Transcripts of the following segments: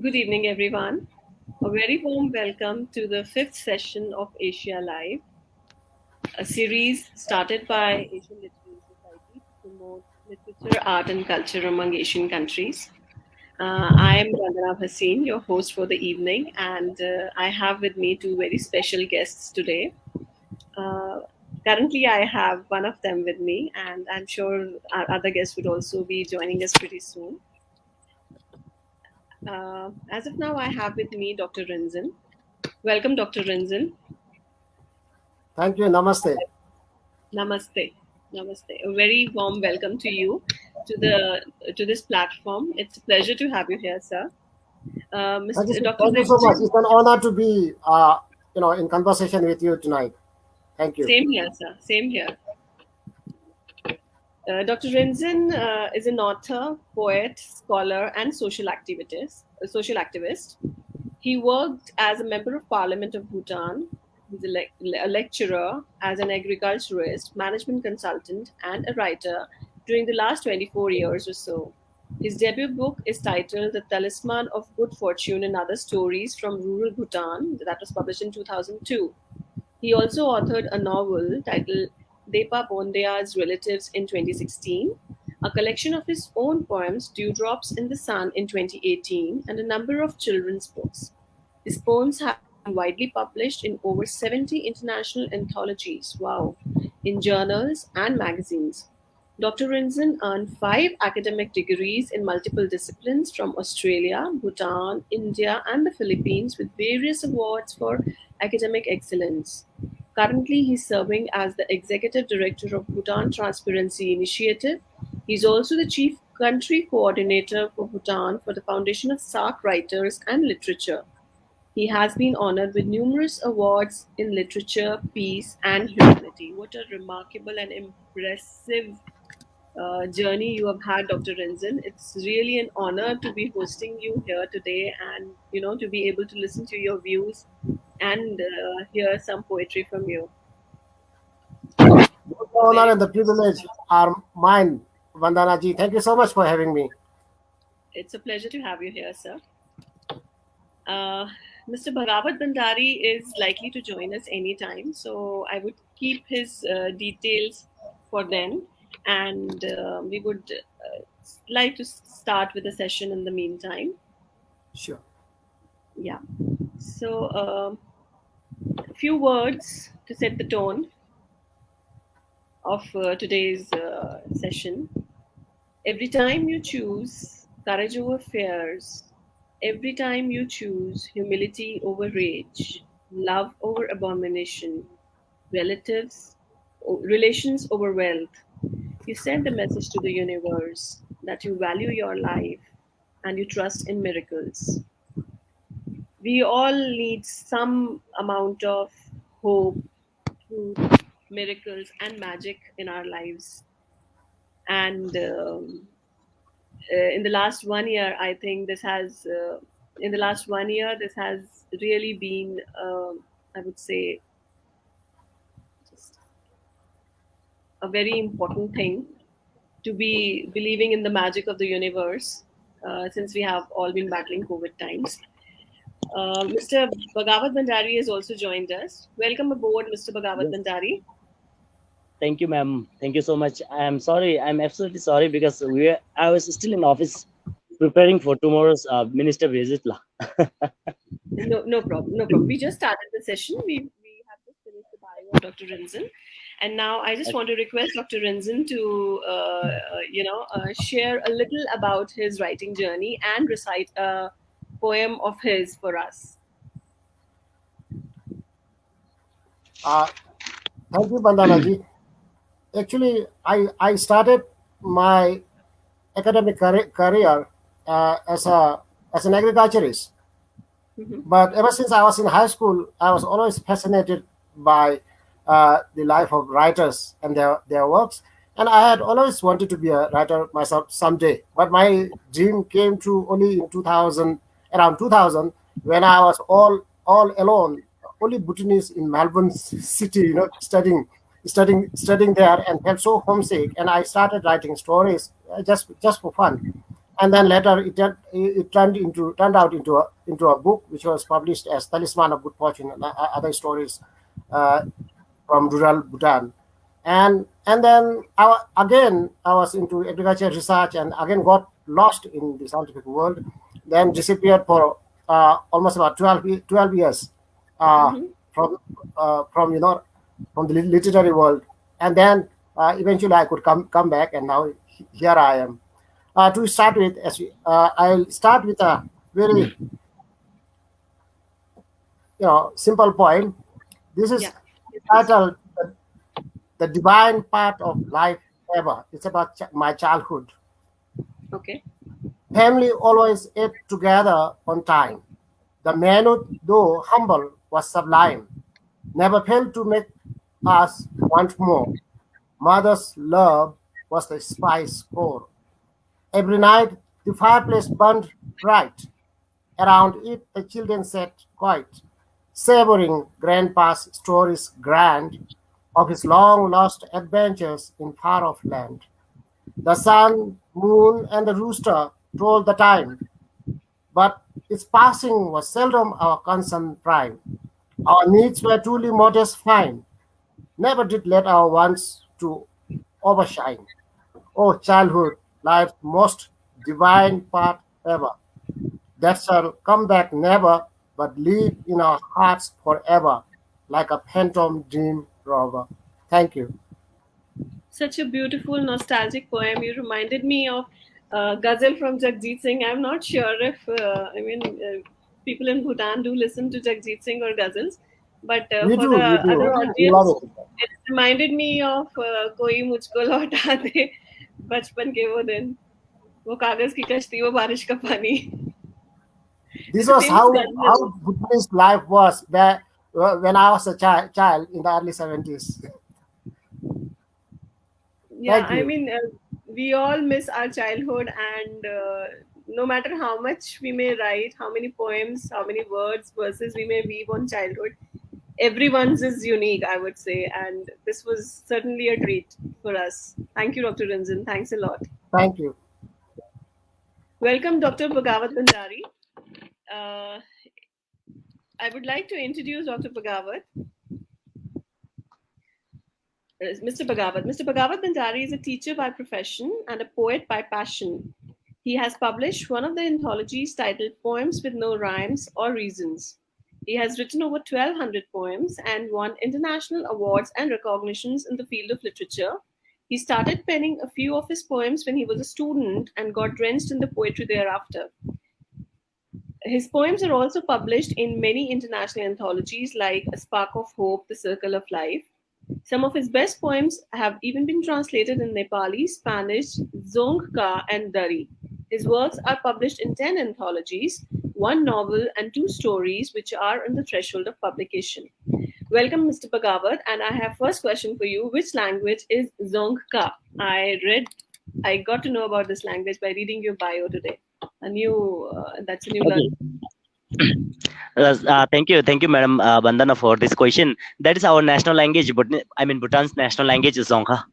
Good evening, everyone. A very warm welcome to the fifth session of Asia Live, a series started by Asian Literary Society to promote literature, art, and culture among Asian countries. I am Vandana Bhasin, your host for the evening, and I have with me two very special guests today. Uh, Currently, I have one of them with me, and I'm sure our other guests would also be joining us pretty soon. As of now, I have with me Dr. Rinzan. Welcome, Dr. Rinzan. Thank you. Namaste. Namaste. Namaste. A very warm welcome to you to this platform. It's a pleasure to have you here, sir. Mr. Dr. Thank you so much. Rinzan, It's an honor to be, in conversation with you tonight. Thank you. same here, sir. Same here. Dr. Rinzan is an author, poet, scholar, and social activist. He worked as a member of Parliament of Bhutan. He's a lecturer, as an agriculturist, management consultant, and a writer during the last 24 years or so. His debut book is titled The Talisman of Good Fortune and Other Stories from Rural Bhutan, that was published in 2002. He also authored a novel titled Depa Bondea's Relatives in 2016, a collection of his own poems, Dewdrops in the Sun, in 2018, and a number of children's books. His poems have been widely published in over 70 international anthologies, wow, in journals and magazines. Dr. Rinzan earned 5 academic degrees in multiple disciplines from Australia, Bhutan, India, and the Philippines, with various awards for academic excellence. Currently, he's serving as the executive director of Bhutan Transparency Initiative. He's also the chief country coordinator for Bhutan for the Foundation of SARC Writers and Literature. He has been honored with numerous awards in literature, peace, and humanity. What a remarkable and impressive journey you have had, Dr. Rinzan. It's really an honor to be hosting you here today and, to be able to listen to your views and hear some poetry from you. The honor and the privilege are mine, Vandana ji. Thank you so much for having me. It's a pleasure to have you here, sir. Mr. Bhagavad Bhantari is likely to join us anytime, so I would keep his details for then, and we would like to start with the session in the meantime. Sure. Yeah. So, a few words to set the tone of today's session. Every time you choose courage over fears, every time you choose humility over rage, love over abomination, relations over wealth, you send a message to the universe that you value your life and you trust in miracles. We all need some amount of hope, truth, miracles, and magic in our lives. And in the last 1 year, I think in the last 1 year, this has really been, I would say, just a very important thing to be believing in the magic of the universe, since we have all been battling COVID times. Mr. Bhagavad Bhantari has also joined us. Welcome aboard, Mr. Bhagavad Yes. Bhantari. Thank you, ma'am. Thank you so much. I'm sorry. I'm absolutely sorry because I was still in office preparing for tomorrow's minister visit. No problem. No problem. We just started the session. We have just finished the bio of Dr. Rinzan. And now I just want to request Dr. Rinzan to, share a little about his writing journey and recite a poem of his for us. Thank you, Vandana ji. Actually, I started my academic career as an agriculturist. Mhm. But ever since I was in high school, I was always fascinated by the life of writers and their works. And I had always wanted to be a writer myself someday. But my dream came true only in 2000, around 2000, when I was all alone, only Bhutanese in Melbourne city, studying there, and felt so homesick. And I started writing stories just for fun. and then later it turned out into a book which was published as Talisman of Good Fortune and other stories uh, from rural Bhutan. And then again I was into agriculture research and again got lost in the scientific world, then disappeared for almost about 12 years uh, Mm-hmm. from from the literary world, and then eventually I could come back, and now here I am. To start with, I'll start with a very simple poem. This Yeah. is Yes, please. titled "The Divine Part of Life Ever." It's about my childhood. Okay. Family always ate together on time. The menu, though humble, was sublime. Never failed to make us want more. Mother's love was the spice core. Every night the fireplace burned bright. Around it the children sat quiet, savoring Grandpa's stories grand of his long lost adventures in far off land. The sun, moon, and the rooster told the time, but its passing was seldom our concern prime. Our needs were truly modest fine, never did let our wants to overshine. O childhood, life's most divine part ever, that shall come back never, but live in our hearts forever, like a phantom dream rover. Thank you. Such a beautiful, nostalgic poem. You reminded me of Ghazal from Jagjit Singh. I'm not sure if, people in Bhutan do listen to Jagjit Singh or Ghazals, but for the We other do. We love audience, it. it reminded me of Koi Mujhko Lauta De, Bachpan Ke Wo Din, Wo Kagaz Ki Kashti, Wo Barish Ka Pani. This It's a was famous how Ghazal. Bhutanese life was back when I was a child in the early 70s. Yeah, Thank I you. mean, we all miss our childhood, and no matter how much we may write, how many poems, how many words, verses we may weave on childhood, everyone's is unique, I would say, and this was certainly a treat for us. Thank you, Dr. Ranjan. Thanks a lot. Thank you. Welcome, Dr. Bhagavad Bhantari. Uh, I would like to introduce Dr. Bhagavad. Mr. Bhagavad. Mr. Bhagavad Bhantari is a teacher by profession and a poet by passion. He has published one of the anthologies titled Poems with No Rhymes or Reasons. He has written over 1,200 poems and won international awards and recognitions in the field of literature. He started penning a few of his poems when he was a student and got drenched in the poetry thereafter. His poems are also published in many international anthologies like A Spark of Hope, The Circle of Life. Some of his best poems have even been translated in Nepali, Spanish, Zonkka, and Dari. His works are published in 10 anthologies, one novel, and two stories, which are on the threshold of publication. Welcome, Mr. Bhagavad, and I have first question for you. Which language is Zonkka? I got to know about this language by reading your bio today. That's a new Okay. learning. Thank you, Madam Bandana, for this question. That is our national language, but I mean Bhutan's national language is Zonkha.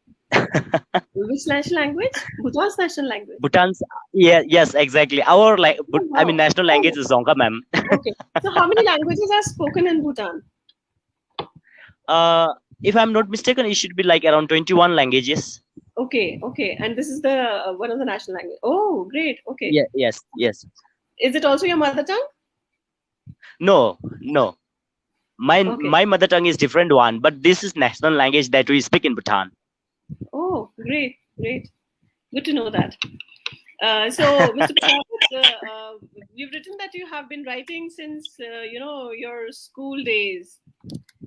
Which national language? Bhutan's national language. Bhutan's, yeah, yes, exactly. Our Oh, I mean wow. national language is Zonkha, ma'am. Okay. So, how many languages are spoken in Bhutan? If I'm not mistaken, it should be like around 21 languages. Okay, okay. And this is the one of the national language. Oh, great. Okay. Yeah, yes. Is it also your mother tongue? No, no. Okay. My mother tongue is different one, but this is national language that we speak in Bhutan. Oh, great, great. Good to know that. So, Mr. Prasad, you've written that you have been writing since your school days.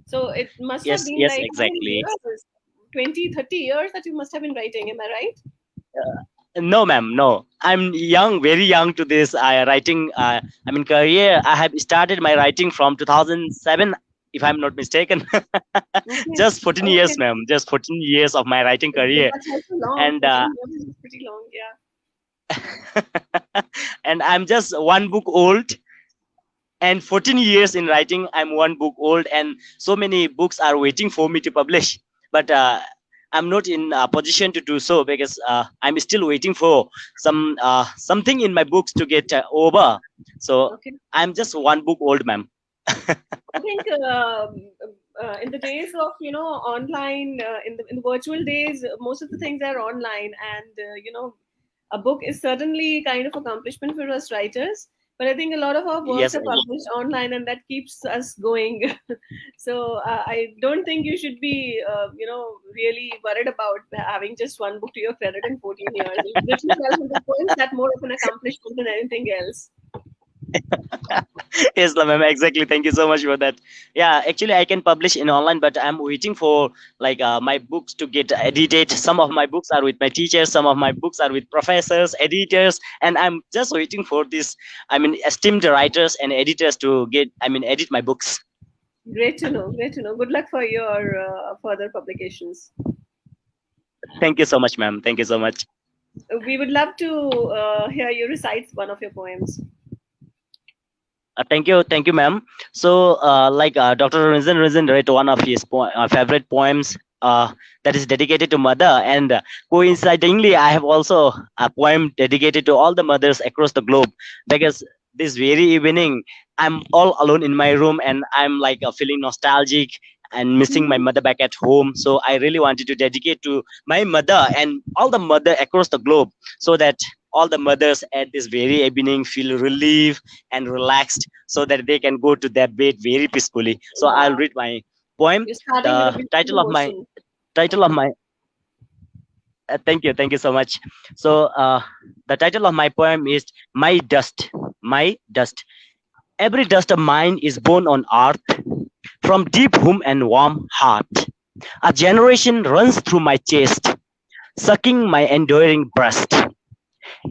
So it must have Yes, been yes, like how many exactly. years? 20, 30 years that you must have been writing. Am I right? No, ma'am, no. I'm young, very young to this writing. I mean, career. I have started my writing from 2007, if I'm not mistaken. Okay. Just 14 Okay. years, ma'am. Just 14 years of my writing career, That's also long. and 14 years is pretty long. Yeah. and I'm just one book old. And 14 years in writing, I'm one book old, and so many books are waiting for me to publish. But I'm not in a position to do so because I'm still waiting for something in my books to get over. So Okay. I'm just one book old, ma'am. I think in the days of online, in the virtual days, most of the things are online, and a book is certainly kind of accomplishment for us writers. But I think a lot of our works Yes, are published online, and that keeps us going. So I don't think you should be, really worried about having just one book to your credit in 14 years. You've written 1,200 poems. That's more of an accomplishment than anything else. yes, ma'am. Exactly. Thank you so much for that. Yeah, actually, I can publish in online, but I'm waiting for like my books to get edited. Some of my books are with my teachers. Some of my books are with professors, editors, and I'm just waiting for this. I mean, esteemed writers and editors to get. I mean, edit my books. Great to know. Great to know. Good luck for your further publications. Thank you so much, ma'am. Thank you so much. We would love to hear you recite one of your poems. Thank you, ma'am. So, Dr. Rinzin read one of his favorite poems that is dedicated to mother, and coincidingly, I have also a poem dedicated to all the mothers across the globe because this very evening I'm all alone in my room and I'm like feeling nostalgic and missing my Mhm. mother back at home. So I really wanted to dedicate to my mother and all the mother across the globe so that all the mothers at this very evening feel relief and relaxed so that they can go to their bed very peacefully. So I'll Wow. read my poem. You're starting with a The beautiful title of my emotion. title of my thank you so much. So the title of my poem is My Dust. My Dust. Every dust of mine is born on earth from deep womb and warm heart. A generation runs through my chest, sucking my enduring breast.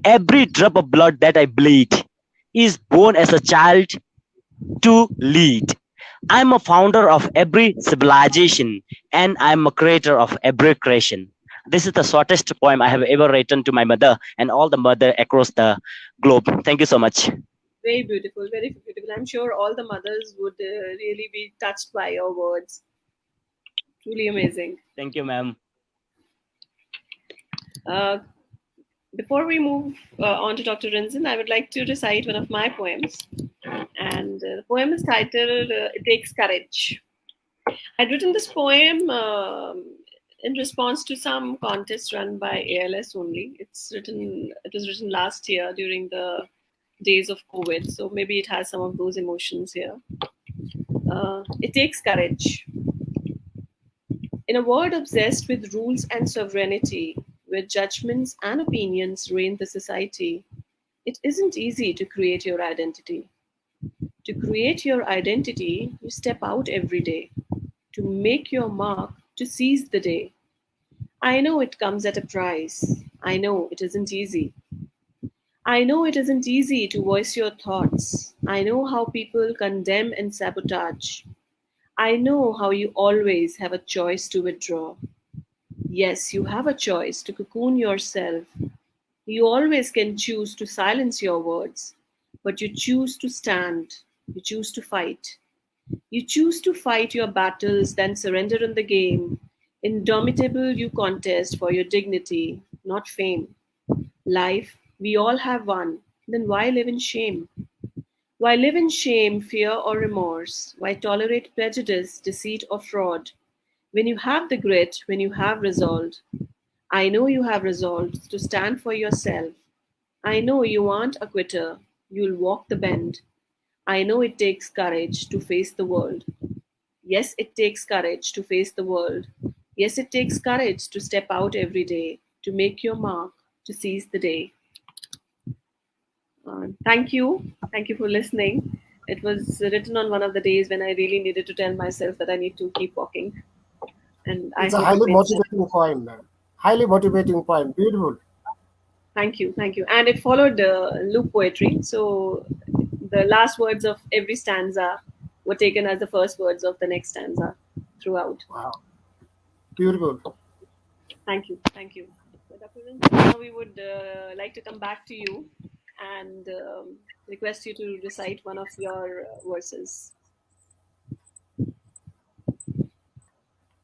Every drop of blood that I bleed is born as a child to lead. I'm a founder of every civilization and I'm a creator of every creation. This is the shortest poem I have ever written to my mother and all the mother across the globe. Thank you so much. Very beautiful, very beautiful. I'm sure all the mothers would really be touched by your words. Truly amazing. Thank you, ma'am. Uh, Before we move on to Dr. Rinzin, I would like to recite one of my poems. And the poem is titled It Takes Courage. I'd written this poem in response to some contest run by ALS only. It was written last year during the days of COVID, so maybe it has some of those emotions here. It takes courage. In a world obsessed with rules and sovereignty, where judgments and opinions reign the society, it isn't easy to create your identity. To create your identity, you step out every day. To make your mark, to seize the day. I know it comes at a price. I know it isn't easy. I know it isn't easy to voice your thoughts. I know how people condemn and sabotage. I know how you always have a choice to withdraw. Yes, you have a choice to cocoon yourself. You always can choose to silence your words, but you choose to stand. You choose to fight. You choose to fight your battles, then surrender in the game. Indomitable, you contest for your dignity, not fame. Life, we all have one. Then why live in shame? Why live in shame, fear, or remorse? Why tolerate prejudice, deceit, or fraud? When you have the grit, when you have resolved, I know you have resolved to stand for yourself. I know you aren't a quitter. You'll walk the bend. I know it takes courage to face the world. Yes, it takes courage to face the world. Yes, it takes courage to step out every day, to make your mark, to seize the day. Thank you. Thank you for listening. It was written on one of the days when I really needed to tell myself that I need to keep walking. And I It's a hope it highly made sense. motivating poem, man. Highly motivating poem. Beautiful. Thank you. Thank you. And it followed loop poetry. So the last words of every stanza were taken as the first words of the next stanza throughout. Wow. Beautiful. Thank you. Thank you. So, Dr. Vincent, now we would like to come back to you and request you to recite one of your verses.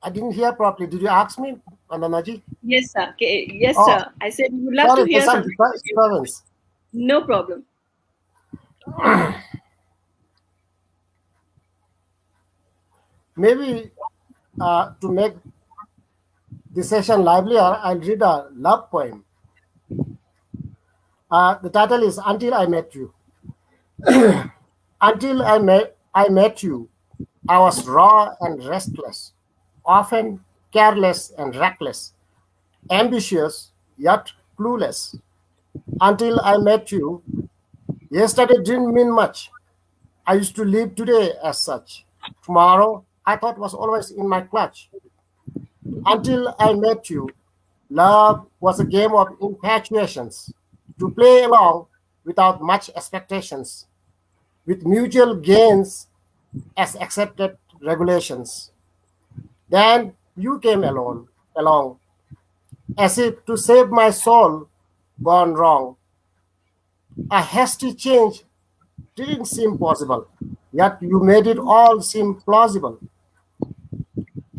I didn't hear properly. Did you ask me Vandanaji? Yes, sir. Okay. Yes, Oh, sir. I said we would love to sorry, hear there's some something. disturbance. No problem. Maybe to make the session livelier, I'll read a love poem. The title is Until I Met You. Until I met you, I was raw and restless, often careless and reckless, ambitious yet clueless. Until I met you, yesterday didn't mean much. I used to live today as such. Tomorrow, I thought was always in my clutch. Until I met you, love was a game of infatuations, to play along without much expectations, with mutual gains as accepted regulations. Then you came along, as if to save my soul gone wrong. A hasty change didn't seem possible, yet you made it all seem plausible.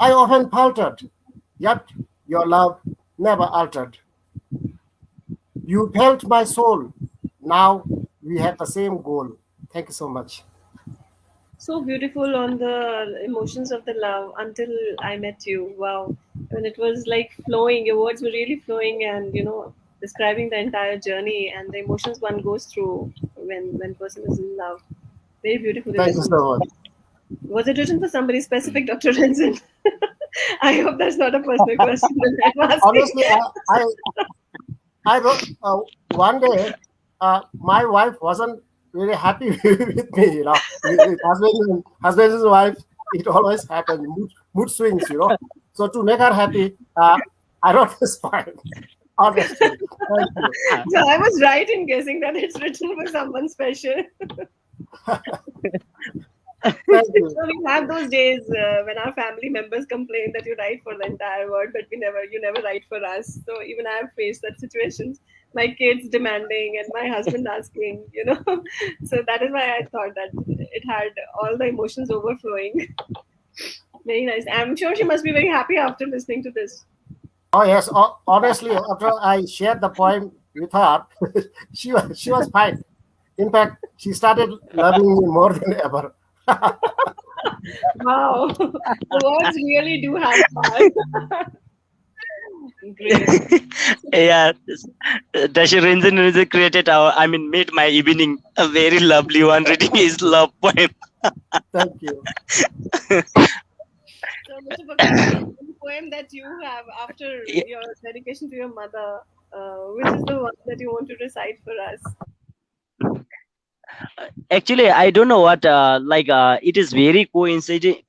I often faltered, yet your love never altered. You felt my soul. Now we have the same goal. Thank you so much. So beautiful on the emotions of the love until I met you. Wow. When it was like flowing, your words were really flowing and, describing the entire journey and the emotions one goes through when person is in love. Very beautifully Thank you written. so much. Was it written for somebody specific, Dr. Renzen? I hope that's not a personal question that I'm asking. Honestly, I wrote one day. My wife wasn't really happy with me. With husband and wife, it always happens. Mood swings. So to make her happy, I wrote this poem. Honestly, thank you. So I was right in guessing that it's written for someone special. Thank you. So we have those days when our family members complain that you write for the entire world, but you never write for us. So even I have faced that situations. My kids demanding and my husband asking. So that is why I thought that it had all the emotions overflowing. Very nice. I'm sure she must be very happy after listening to this. Oh yes. Honestly, after I shared the poem with her, she was fine. In fact, she started loving me more than ever. Wow, the words really do have power. Great. Yeah, Dashi Rinzin created made my evening a very lovely one reading his love poem. Thank you. So, Mr. Bhagwan, the poem that you have after Yeah. your dedication to your mother, which is the one that you want to recite for us? Actually, I don't know what it is very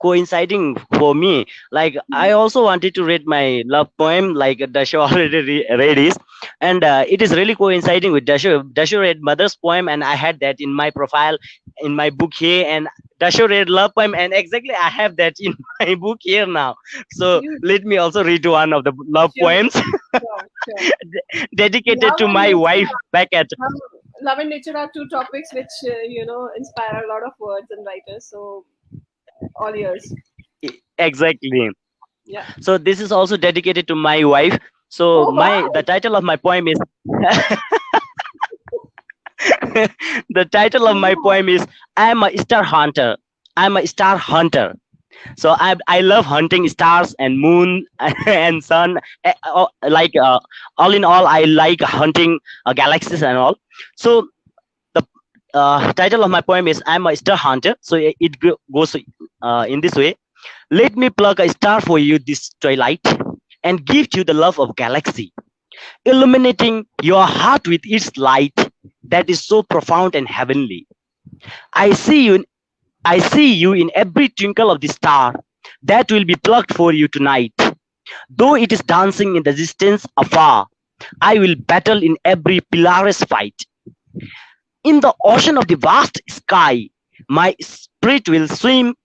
coinciding for me. Like I also wanted to read my love poem, like Dasha already read is, and it is really coinciding with Dasha read mother's poem, and I had that in my profile in my book here, and Dasha read love poem, and exactly I have that in my book here now. So You let me also read one of the love sure, poems sure. dedicated Love to and my wife nature, back at. um, love and nature are two topics which inspire a lot of words and writers. So all yours. Exactly. Yeah. So this is also dedicated to my wife. So Oh my wow. the title of my poem is the title of my Wow. poem is I'm a star hunter. I'm a star hunter. So I love hunting stars and moon and sun. All in all, I like hunting galaxies and all. So the title of my poem is I'm a star hunter. So goes in this way. Let me plug a star for you this twilight and give you the love of galaxy, illuminating your heart with its light that is so profound and heavenly. I see you I see you in every twinkle of the star that will be plucked for you tonight. Though it is dancing in the distance afar, I will battle in every perilous fight. In the ocean of the vast sky, my spirit will swim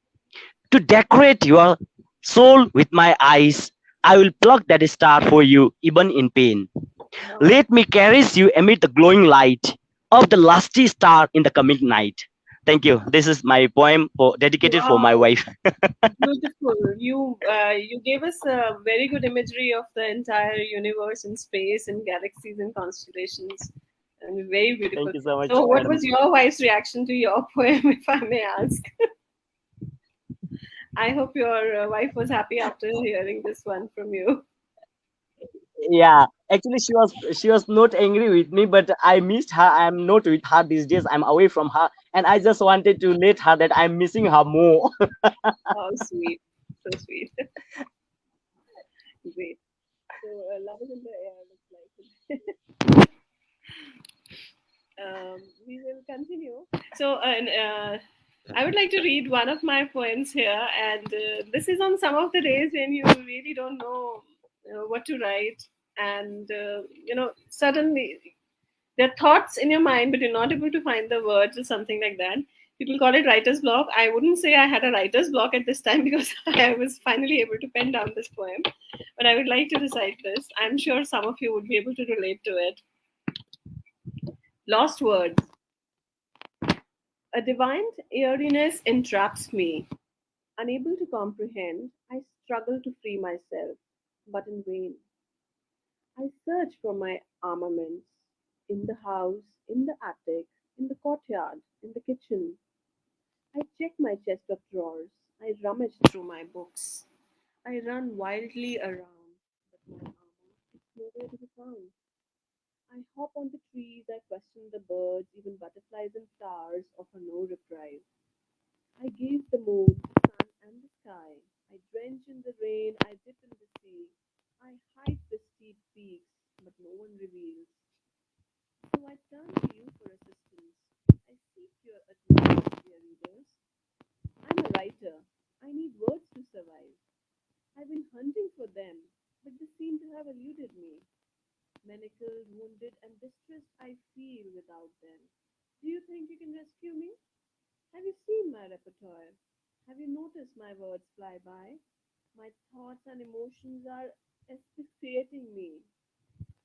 to decorate your soul with my eyes. I will pluck that star for you, even in pain. Wow. Let me caress you amid the glowing light of the lusty star in the coming night. Thank you. This is my poem dedicated for my Wow, wife. beautiful. You gave us a very good imagery of the entire universe and space and galaxies and constellations, and very beautiful. Thank you so much, So, what madam. was your wife's reaction to your poem, if I may ask? I hope your wife was happy after hearing this one from you. Yeah, actually, she was not angry with me, but I missed her. I'm not with her these days. I'm away from her, and I just wanted to let her that I'm missing her more. Oh, sweet, so sweet. Great. So, love is in the air. Looks like. We will continue. So, I would like to read one of my poems here, and this is on some of the days when you really don't know what to write, and suddenly there are thoughts in your mind, but you're not able to find the words or something like that. People call it writer's block. I wouldn't say I had a writer's block at this time because I was finally able to pen down this poem. But I would like to recite this. I'm sure some of you would be able to relate to it. Lost words. A divine eeriness entraps me. Unable to comprehend, I struggle to free myself, but in vain. I search for my armaments in the house, in the attic, in the courtyard, in the kitchen. I check my chest of drawers. I rummage through my books. I run wildly around, but my armor is nowhere to be found. I hop on the trees, I question the birds, even butterflies and flowers offer no reprieve. I gaze the moon, the sun, and the sky. I drench in the rain, I dip in the sea. I hide the steep peaks, but no one reveals. So I turn to you for assistance. I seek your advice, dear readers. I'm a writer. I need words to survive. I've been hunting for them, but they seem to have eluded me. Manacled, wounded, and distressed I feel without them. Do you think you can rescue me? Have you seen my repertoire? Have you noticed my words fly by? My thoughts and emotions are asphyxiating me.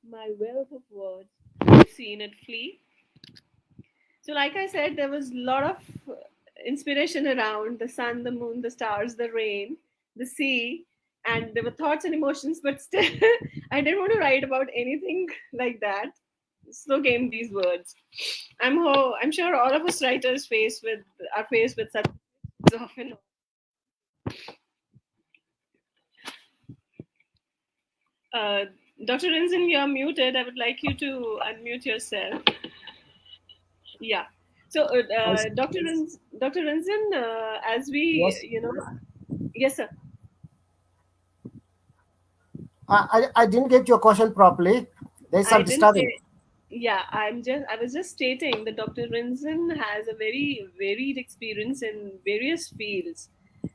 My wealth of words, have you seen it flee? So, like I said, there was a lot of inspiration around the sun, the moon, the stars, the rain, the sea, and there were thoughts and emotions, but still, I didn't want to write about anything like that. So came these words. I'm sure all of us writers are faced with such often. Uh, Dr. Rinzin, you're muted. I would like you to unmute yourself. Yeah. So, Yes. Dr. Rinzin, as we, Yes. yes, sir. I didn't get your question properly. There's I some didn't disturbance. say. Yeah, I was just stating that Dr. Rinzin has a very varied experience in various fields,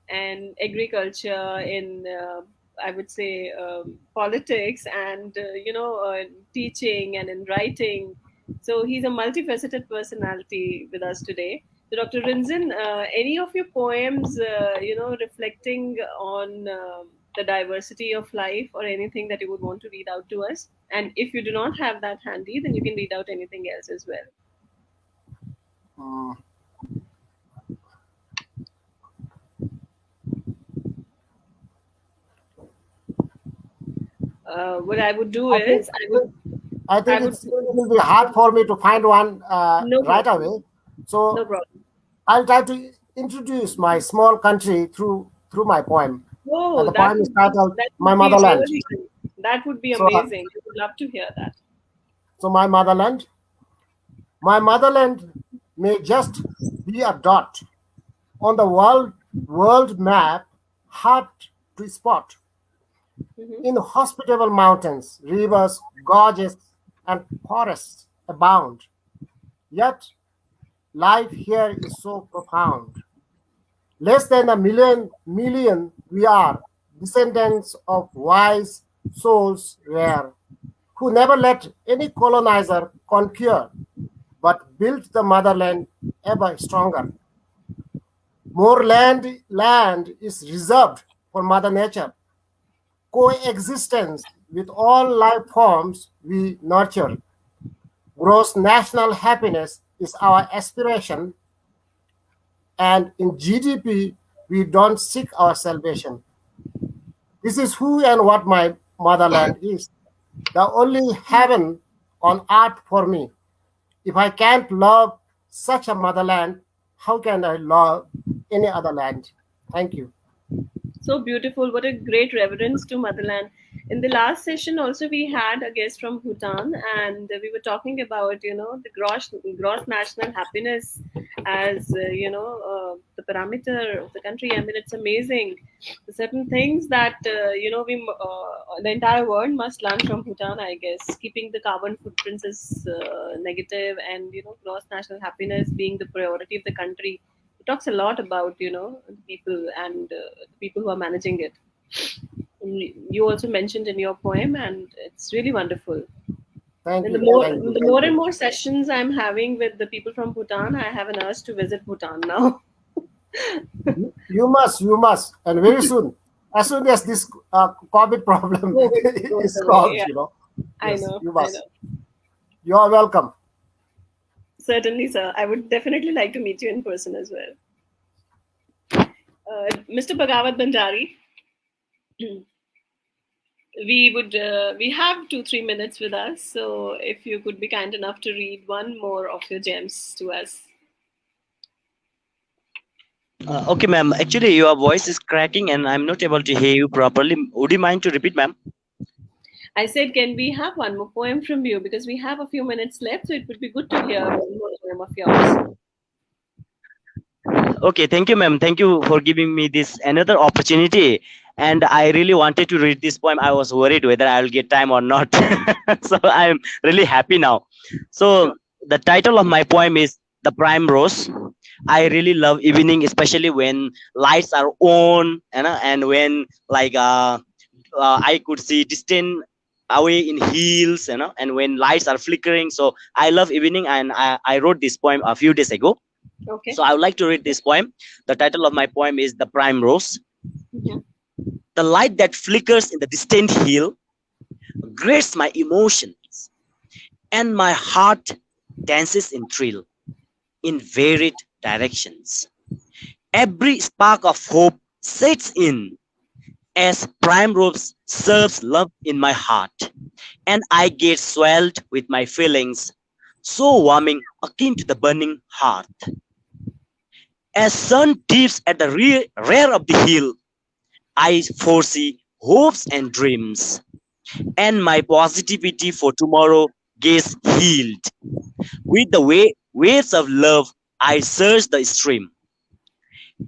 and agriculture, in I would say politics, and teaching, and in writing. So he's a multifaceted personality with us today. So Dr. Rinzin, any of your poems, reflecting on the diversity of life, or anything that you would want to read out to us? And if you do not have that handy, then you can read out anything else as well. Mm, What I would do I think is I would it will be hard for me to find one no right problem, away. no So problem. I'll try to introduce my small country through my poem. Oh, The poem is titled that "My would be Motherland." really good. That would be So, amazing. I would love to hear that. my motherland may just be a dot on the world map, hard to spot. Hmm. In hospitable mountains, rivers, gorges, and forests abound. Yet life here is so profound. Less than a million we are, descendants of wise souls rare, who never let any colonizer conquer, but built the motherland ever stronger. More land is reserved for Mother Nature. Coexistence with all life forms we nurture. Gross national happiness is our aspiration. and in GDP, we don't seek our salvation. This is who and what my motherland is. The only heaven on earth for me. If I can't love such a motherland, how can I love any other land? Thank you. So beautiful. What a great reverence to Motherland. In the last session, also, we had a guest from Bhutan, and we were talking about, the gross national happiness as, the parameter of the country. I mean, it's amazing. Certain things that, the entire world must learn from Bhutan, I guess. Keeping the carbon footprints is negative, and, gross national happiness being the priority of the country. It talks a lot about the people and the people who are managing it. And you also mentioned in your poem, and it's really wonderful. Thank And the you. more Thank you. the more and more sessions I'm having with the people from Bhutan, I have an urge to visit Bhutan now. You must, and very soon as this COVID problem COVID goes is away. solved, Yeah, I yes, know. you I must. know. You are welcome. Certainly, sir. I would definitely like to meet you in person as well. Mr. Bhagavad Bhantari, we have 2-3 minutes with us, so if you could be kind enough to read one more of your gems to us. Okay, ma'am. Actually, your voice is cracking and I'm not able to hear you properly. Would you mind to repeat, ma'am? I said, can we have one more poem from you, because we have a few minutes left, so it would be good to hear one more poem of yours. Okay, thank you, ma'am. Thank you for giving me this another opportunity. And I really wanted to read this poem. I was worried whether I'll get time or not. So I'm really happy now. So the title of my poem is The Prime Rose. I really love evening, especially when lights are on, and when I could see distant away in hills, and when lights are flickering. So I love evening, and I wrote this poem a few days ago. Okay. So I would like to read this poem. The title of my poem is The Prime Rose. Mhm. The light that flickers in the distant hill grates my emotions, and my heart dances in thrill in varied directions. Every spark of hope sets in as prime rose serves love in my heart, and I get swelled with my feelings, so warming akin to the burning hearth. As sun dips at the rear of the hill, I foresee hopes and dreams, and my positivity for tomorrow gets healed. With the waves of love, I search the stream.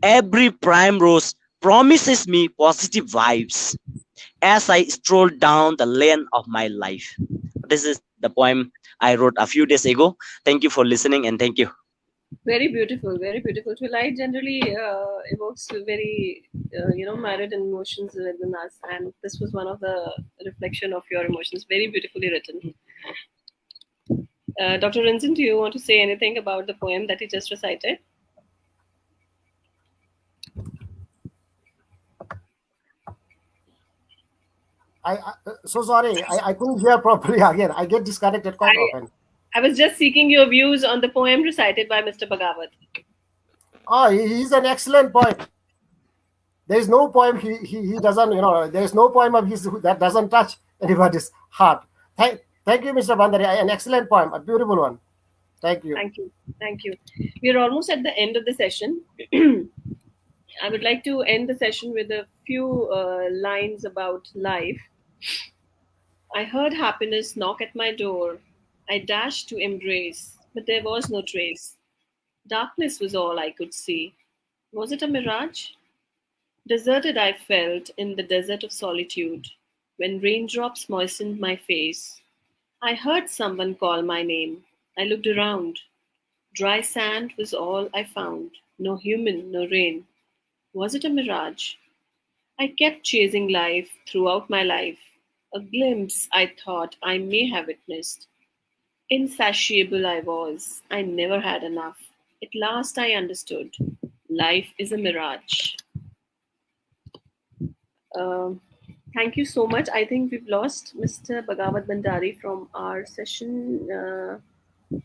Every prime rose promises me positive vibes as I stroll down the lane of my life. This is the poem I wrote a few days ago. Thank you for listening, and thank you. Very beautiful, very beautiful. Twilight generally evokes very, married emotions within us, and this was one of the reflection of your emotions. Very beautifully written. Dr. Rinzin, do you want to say anything about the poem that you just recited? So sorry, I couldn't hear properly again. I get disconnected quite often. I was just seeking your views on the poem recited by Mr. Bhagavad. Oh, he's an excellent poet. There is no poem he doesn't, there is no poem of his that doesn't touch anybody's heart. Thank you, Mr. Bhandari. An excellent poem, a beautiful one. Thank you. Thank you. Thank you. We are almost at the end of the session. I would like to end the session with a few lines about life. I heard happiness knock at my door. I dashed to embrace, but there was no trace. Darkness was all I could see. Was it a mirage? Deserted I felt in the desert of solitude, when raindrops moistened my face. I heard someone call my name. I looked around. Dry sand was all I found. No human, no rain. Was it a mirage? I kept chasing life throughout my life. A glimpse I thought I may have witnessed. Insatiable I was. I never had enough. At last I understood. Life is a mirage. Um, Thank you so much. I think we've lost Mr. Bhagavad Bhandari from our session.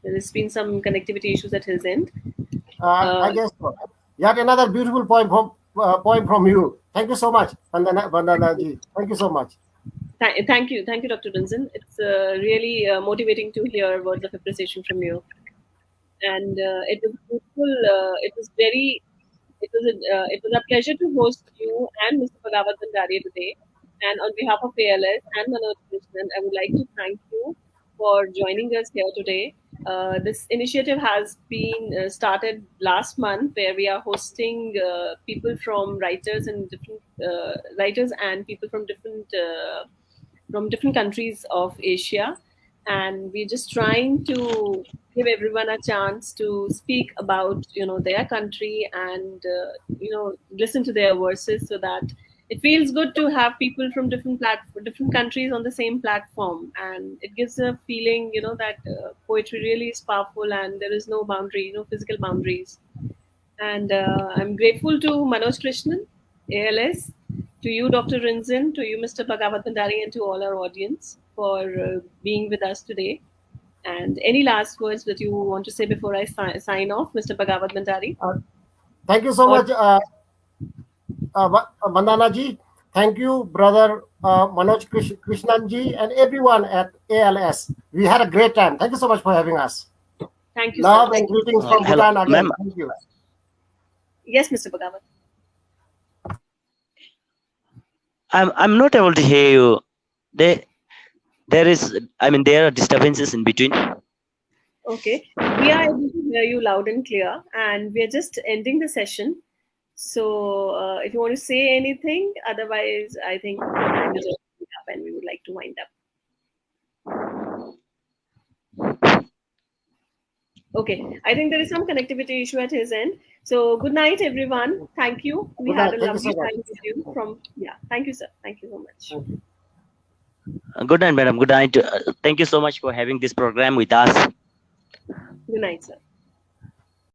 There's been some connectivity issues at his end. I guess so. Yet another beautiful poem from you. Thank you so much, Vandana ji. Thank you so much. Thank you, Dr. Dunzin. It's really motivating to hear words of appreciation from you. And it was beautiful. It was a pleasure to host you and Mr. Bhagavad Bhantari today. And on behalf of ALS and Manoj Krishnan, I would like to thank you for joining us here today. This initiative has been started last month, where we are hosting people from writers and people from different countries of Asia, and we're just trying to give everyone a chance to speak about their country and listen to their voices, so that it feels good to have people from different countries on the same platform, and it gives a feeling that poetry really is powerful and there is no boundary, no physical boundaries. And I'm grateful to Manoj Krishnan, ALS, to you, Dr. Rinzin, to you, Mr. Bhagavad Bhandari, and to all our audience for being with us today. And any last words that you want to say before I sign off, Mr. Bhagavad Bhandari? Thank you so much, Vandana ji. Thank you, brother Manoj Krishnan ji, and everyone at ALS. We had a great time. Thank you so much for having us. Thank you, Love sir. and greetings from Hello, Bhutan again. ma'am. Thank you. Yes, Mr. Bhagavad. I'm not able to hear you. There are disturbances in between. Okay. We are able to hear you loud and clear, and we are just ending the session. So if you want to say anything, otherwise, I think the time is up and we would like to wind up. Okay, I think there is some connectivity issue at his end. So good night, everyone. Thank you. We Good had night. a Thank you so lovely much. time with you. Thank you, sir. Thank you so much. Thank you. Good night, madam. Good night. Thank you so much for having this program with us. Good night, sir.